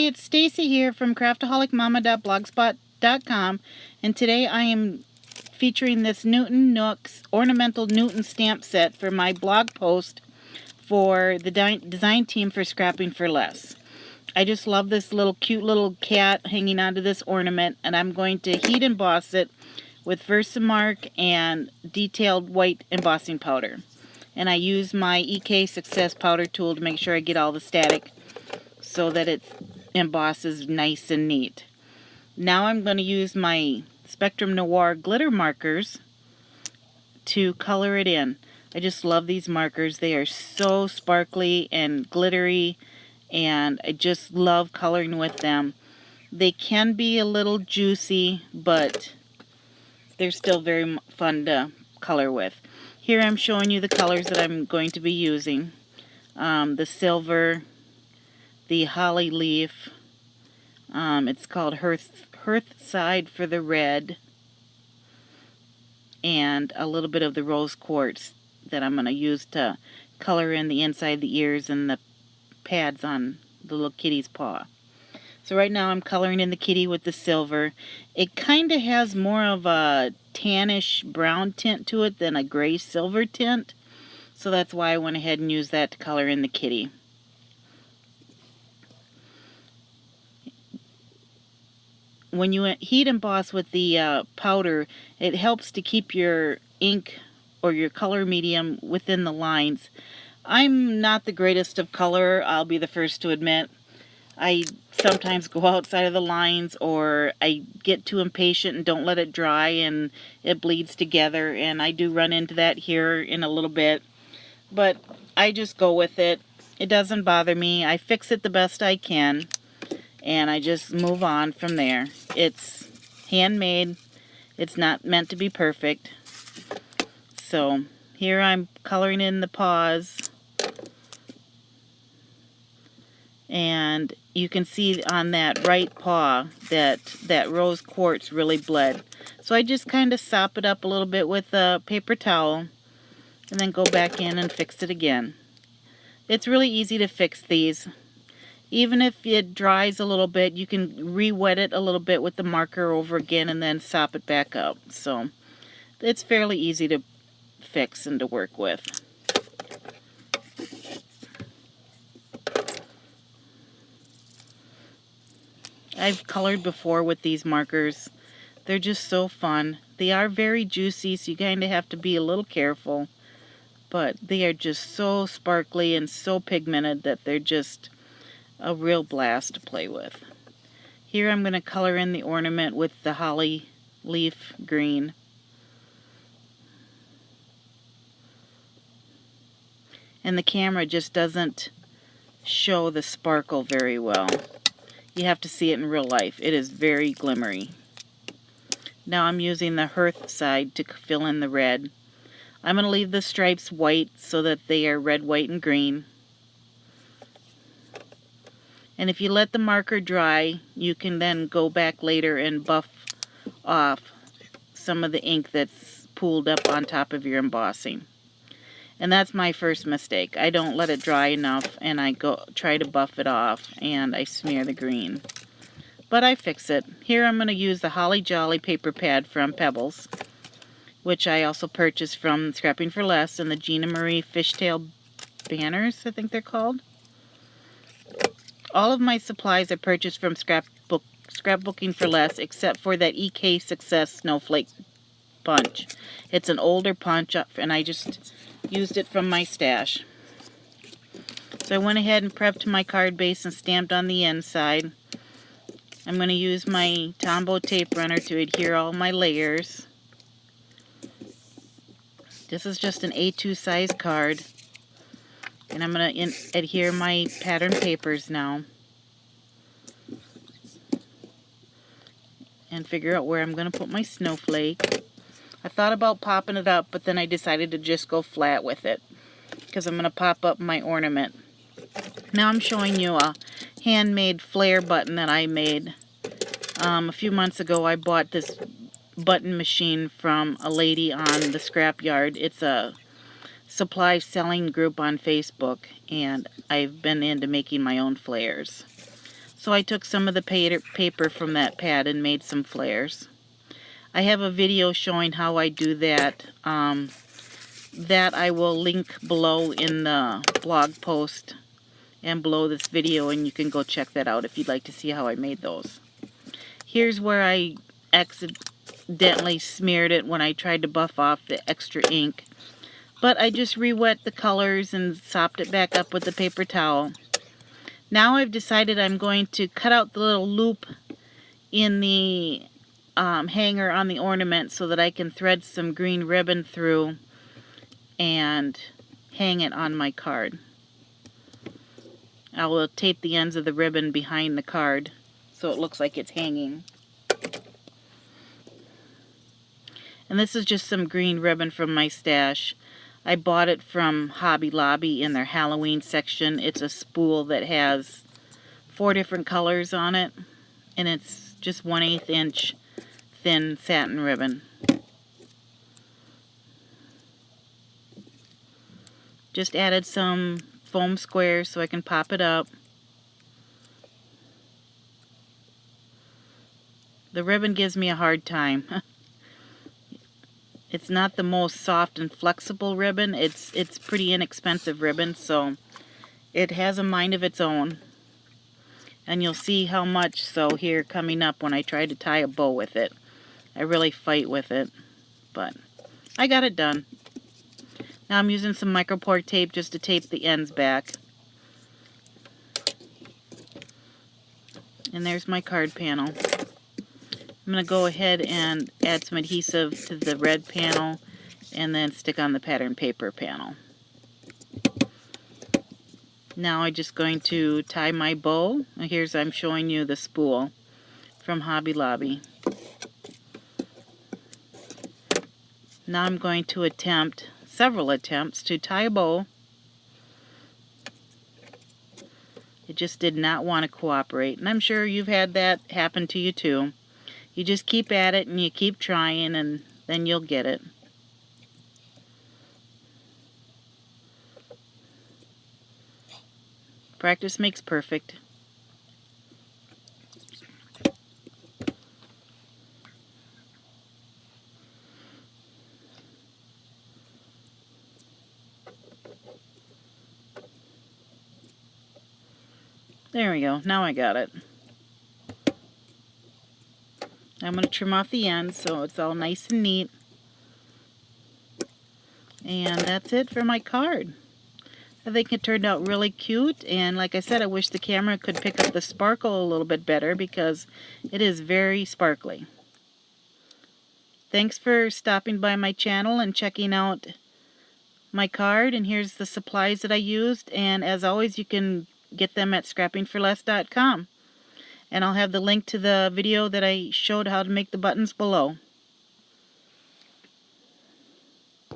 it's Stacy here from craftaholicmama.blogspot.com, and today I am featuring this Nook's Ornamental Newton stamp set for my blog post for the design team for Scrapping for Less. I just love this cute little cat hanging onto this ornament, and I'm going to heat emboss it with Versamark and detailed white embossing powder. And I use my EK Success powder tool to make sure I get all the static so that it embosses nice and neat. Now I'm going to use my Spectrum Noir glitter markers to color it in. I just love these markers. They are so sparkly and glittery, and I just love coloring with them. They can be a little juicy, but they're still very fun to color with. Here I'm showing you the colors that I'm going to be using. The silver, the holly leaf, it's called Hearthside for the red, and a little bit of the rose quartz that I'm going to use to color in the inside of the ears and the pads on the little kitty's paw. So right now I'm coloring in the kitty with the silver. It kind of has more of a tannish brown tint to it than a gray silver tint, so that's why I went ahead and used that to color in the kitty. When you heat emboss with the powder, it helps to keep your ink or your color medium within the lines. I'm not the greatest of color, I'll be the first to admit. I sometimes go outside of the lines, or I get too impatient and don't let it dry and it bleeds together, and I do run into that here in a little bit. But I just go with it. It doesn't bother me. I fix it the best I can, and I just move on from there. It's handmade. It's not meant to be perfect. So here I'm coloring in the paws, and you can see on that right paw that rose quartz really bled. So I just kind of sop it up a little bit with a paper towel and then go back in and fix it again. It's really easy to fix these. Even if it dries a little bit, you can re-wet it a little bit with the marker over again and then sop it back up. So it's fairly easy to fix and to work with. I've colored before with these markers. They're just so fun. They are very juicy, so you kind of have to be a little careful. But they are just so sparkly and so pigmented that they're just a real blast to play with. Here I'm going to color in the ornament with the holly leaf green. And the camera just doesn't show the sparkle very well. You have to see it in real life. It is very glimmery. Now I'm using the Hearthside to fill in the red. I'm going to leave the stripes white so that they are red, white, and green. And if you let the marker dry, you can then go back later and buff off some of the ink that's pooled up on top of your embossing. And that's my first mistake. I don't let it dry enough, and I try to buff it off, and I smear the green. But I fix it. Here I'm going to use the Holly Jolly paper pad from Pebbles, which I also purchased from Scrapping for Less, and the Gina Marie Fishtail banners, I think they're called. All of my supplies I purchased from Scrapbooking for Less, except for that EK Success Snowflake punch. It's an older punch, and I just used it from my stash. So I went ahead and prepped my card base and stamped on the inside. I'm going to use my Tombow tape runner to adhere all my layers. This is just an A2 size card, and I'm going to adhere my pattern papers now and figure out where I'm going to put my snowflake. I thought about popping it up, but then I decided to just go flat with it because I'm going to pop up my ornament. Now I'm showing you a handmade Flair button that I made. A few months ago I bought this button machine from a lady on the scrapyard. It's a supply selling group on Facebook, and I've been into making my own flares. So I took some of the paper from that pad and made some flares. I have a video showing how I do that. That I will link below in the blog post and below this video, and you can go check that out if you'd like to see how I made those. Here's where I accidentally smeared it when I tried to buff off the extra ink. But I just re-wet the colors and sopped it back up with the paper towel. Now I've decided I'm going to cut out the little loop in the hanger on the ornament so that I can thread some green ribbon through and hang it on my card. I will tape the ends of the ribbon behind the card so it looks like it's hanging. And this is just some green ribbon from my stash. I bought it from Hobby Lobby in their Halloween section. It's a spool that has 4 different colors on it, and it's just 1/8 inch thin satin ribbon. Just added some foam squares so I can pop it up. The ribbon gives me a hard time. It's not the most soft and flexible ribbon. It's pretty inexpensive ribbon, so it has a mind of its own. And you'll see how much so here coming up when I try to tie a bow with it. I really fight with it, but I got it done. Now I'm using some micropore tape just to tape the ends back. And there's my card panel. I'm going to go ahead and add some adhesive to the red panel and then stick on the pattern paper panel. Now I'm just going to tie my bow. I'm showing you the spool from Hobby Lobby. Now I'm going to attempt several attempts to tie a bow. It just did not want to cooperate, and I'm sure you've had that happen to you too. You just keep at it and you keep trying, and then you'll get it. Practice makes perfect. There we go. Now I got it. I'm going to trim off the ends so it's all nice and neat. And that's it for my card. I think it turned out really cute, and like I said, I wish the camera could pick up the sparkle a little bit better because it is very sparkly. Thanks for stopping by my channel and checking out my card, and here's the supplies that I used, and as always you can get them at scrappingforless.com. And I'll have the link to the video that I showed how to make the buttons below.